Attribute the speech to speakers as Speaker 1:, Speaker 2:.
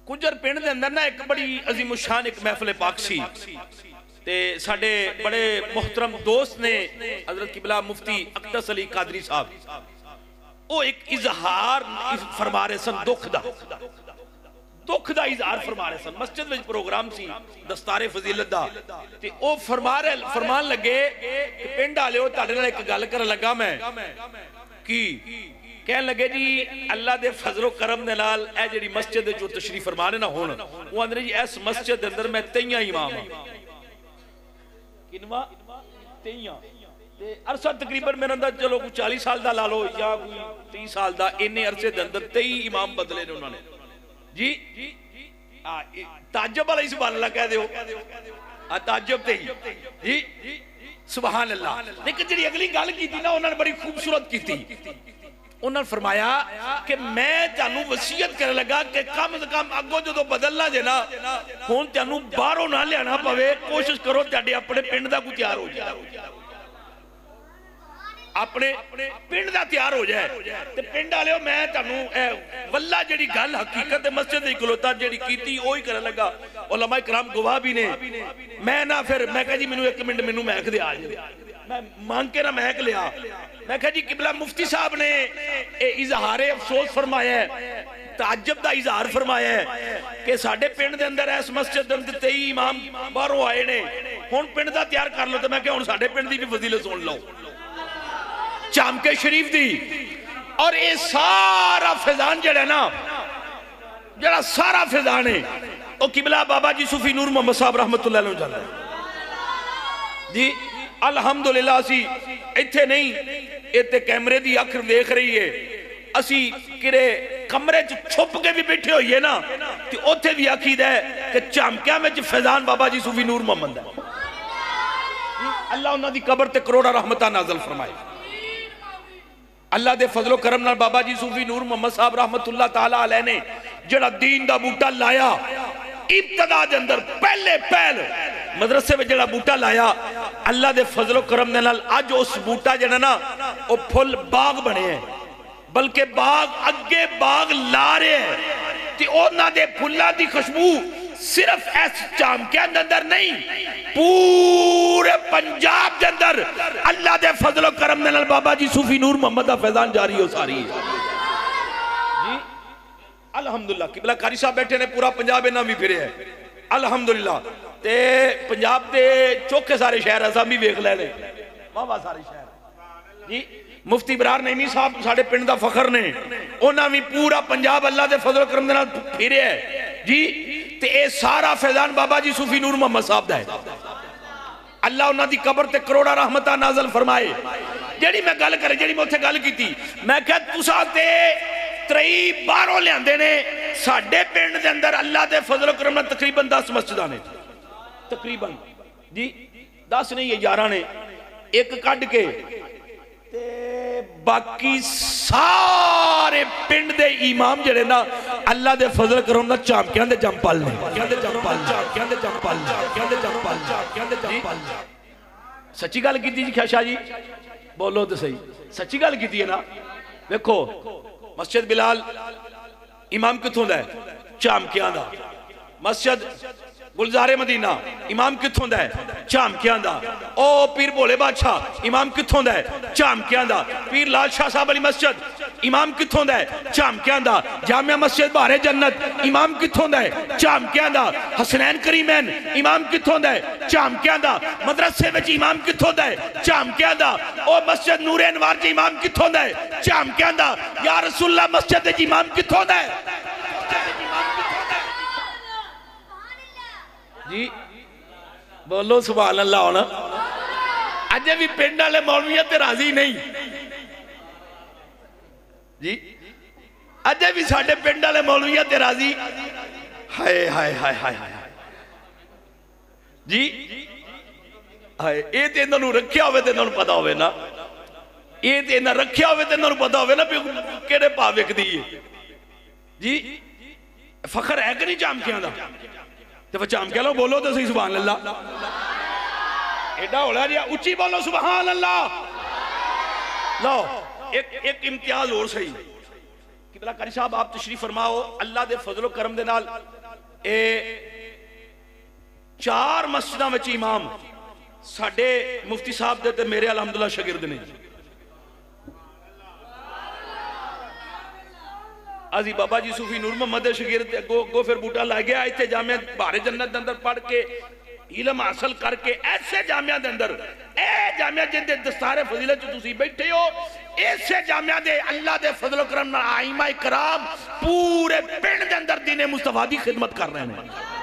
Speaker 1: कुजर पिंड दे अंदर ना एक बड़ी अजीम शान एक महफिल पाक सी ते साडे बड़े मोहतरम दोस्त ने हजरत किबला मुफ्ती अकदस अली कादरी साहब, वो एक इजहार फरमा रहे सन, दुख दा इजहार फरमा रहे सन। मस्जिद में प्रोग्राम सी दस्तारे फजीलत दा ते ओ फरमान लगे कि पिंड वालिओ तुहाडे नाल एक गल करन लगा मैं की कह लगे जी अल्लाह दे फजलो करम दे नाल ए जिहड़ी मस्जिद जो तशरीफ फरमाने ना होण वो आंदे जी इस मस्जिद दे अंदर मैं 23 इमाम हां। किनवा 23 ते अरसा तकरीबन मेरे अंदर चलो कोई 40 साल दा ला लो या कोई 30 साल दा, इन्ने अरसे दे अंदर 23 इमाम बदले ने उन्होंने जी। ताज्जुब वाला सुभान अल्लाह कह दियो, ताज्जुब ते जी सुभान अल्लाह। लेकिन जिहड़ी अगली गल कीती ना उन्होंने बड़ी खूबसूरत कीती। उन्होंने फरमाया कि मैं तुहानू वसीयत कर लगा कि कम से कम अगों जो बदलना जे ना हुण तुहानू बाहरों ना लियाना पवे, कोशिश करो तुहाडे अपने पिंड दा कोई तैयार हो जाए, अपने पिंड दा तैयार हो जाए। ते पिंड वालिओ मैं तुहानू वल्ला जिहड़ी गल हकीकत मस्जिद दी इकलौता जिहड़ी कीती ओही करन लगा। उलमा इकराम गवाह भी ने। मैं ना फिर मैं कहा जी मैनू 1 मिनट मैनू महक दे आ जाए, मैं मांग के ना महक लिया। मैं कहा जी किबला मुफ्ती साहब ने इजहारे अफसोस फरमाया है, ताज्जुब दा इजहार फरमाया है कि साडे पिंड दे अंदर इस मस्जिद दे अंदर 23 इमाम बाहरों आए ने, हुण पिंड दा तैयार कर लो। तो मैं कहा हुण साडे पिंड दी भी फजीलत सुन लो चामके शरीफ दी। और ये सारा फैजान जड़ा ना जड़ा सारा फैजान है वो किबला बाबा जी सूफी नूर मोहम्मद साहब रहमतुल्लाह अलैह जाता है जी। अलहमदुलिल्लाह असी इत्थे नहीं, इत्थे कैमरे दी अख देख रही है, असी किरे कमरे च छुप के भी बैठे होइए ना तो उत्थे भी आखीदा है कि चामकिया में फैजान बाबा जी सूफी नूर मोहम्मद है। अल्लाह उन्हां दी कब्र ते करोड़ा रहमतां नाज़िल फरमाए। अल्लाह दे फजलो करम नाल बाबा जी सूफी नूर मोहम्मद साहब रहमतुल्लाह ताला अलैह ने जिहड़ा दीन दा बूटा लाया, इब्तदा दे अंदर पहले मदरसे में जिहड़ा बूटा लाया, अल्लाह दे फजलो करम दे नाल अज उस बूटा जिहड़ा ना वो फुल बाग बने है, बल्कि बाग अगे बाग ला रहे हैं। ते उन्हां दे फुल्लां दी खुशबू सिर्फ इस चामकिया के अंदर नहीं पूरे पंजाब के अंदर अल्लाह दे फजलो करम दे नाल बाबा जी सूफी नूर मोहम्मद दा फैजान जारी हो सारी है जी। अल्हम्दुलिल्लाह किबला कारी साहब बैठे ने, पूरा पंजाब इन्हां भी फिरे है अल्हम्दुलिल्लाह। ते पंजाब दे चौखे सारे शहर असां भी वेख ले वाह सारे शहर जी। मुफ्ती बरार नईमी साहब साडे पिंड दा फखर ने, उन्हां भी पूरा पंजाब अल्लाह दे फजलो करम दे नाल फिरे है जी। ते ए सारा फैजान बाबा जी सूफी नूर मोहम्मद साहब दा है। अल्लाह उन्हां दी कब्र ते करोड़ा रहमतां नाज़िल फरमाए। जेड़ी मैं गल करे जेड़ी मैं उत्थे गल कीती, मैं कहा तुसां ते 23 बाहरों लियादे ने, साडे पिंड दे अंदर अल्लाह दे फजलो करम नाल तकरीबन 10 मस्जिदां ने, तकरीबन जी 10 नहीं 11 ने, एक कढ के ते बाकी सारे पिंड दे इमाम जड़े ना अल्लाह दे फजल करम ना चामकियां दे जंपल ने, सच्ची गल की जी शाह जी, बोलो तो सही, सच्ची गल की है ना। देखो मस्जिद बिलाल इमाम कित्थों दा है? चामकियां दा। मस्जिद गुलजारे मदीना इमाम कित्थों दा है? चामकियां दा। ओ पीर भोले बादशाह इमाम कित्थों दा है? चामकियां दा। पीर लाल शाह साहब वाली मस्जिद इमाम कित्थों दा है? चामकियां दा। जामिया मस्जिद बारे जन्नत इमाम कित्थों दा है? चामकियां दा। हसनैन करीमैन इमाम कित्थों दा है? चामकियां दा। मदरसे विच इमाम कित्थों दा है? चामकियां दा। ओ मस्जिद नूरे अनवार च इमाम कित्थों दा है? चामकियां दा। या रसूलुल्लाह मस्जिद विच इमाम कित्थों दा है? जी बोलो सुभान अल्लाह। होना अजे भी पिंड वाले मौलवियां ते राजी नहीं जी, अजे भी साडे पिंड वाले मौलवियां ते राजी। हाय हाय हाय हाय हाय जी, हाय ये तो इन्होंने रखिया होवे ते इन्होंने पता होवे ना, ये तो इन्हें रखिया होवे ते इन्होंने पता होवे ना भी केड़े भाव विकदी है जी। फखर है कि नहीं चामकियां दा? तो चामकिया लो बोलो तो सही सुभान अल्लाह। एडा होला जी उच्ची बोलो सुभान अल्लाह। लो एक इम्तियाज और सही किबला कारी साहब आप तशरीफ फरमाओ। अल्लाह दे फजलो करम दे नाल ए 4 मस्जिदां विच इमाम साडे मुफ्ती साहब दे ते मेरे अलहमदुल्ला शागिर्द ने। अजी बाबा जी सूफी नूर मोहम्मद शागिर्द अगो फिर बूटा लग गया इतने जामिया भारे जन्नत के अंदर पढ़ के इलम हासिल करके ऐसे जामिया के अंदर ए जामिया जिंदे दस्तारे फजीलत तुसी बैठे हो ऐसे जामिया दे अल्लाह दे फजलो करम नाल आइमा इकराम पूरे पिंड के अंदर दीने मुस्तफा दी खिदमत कर रहे हैं।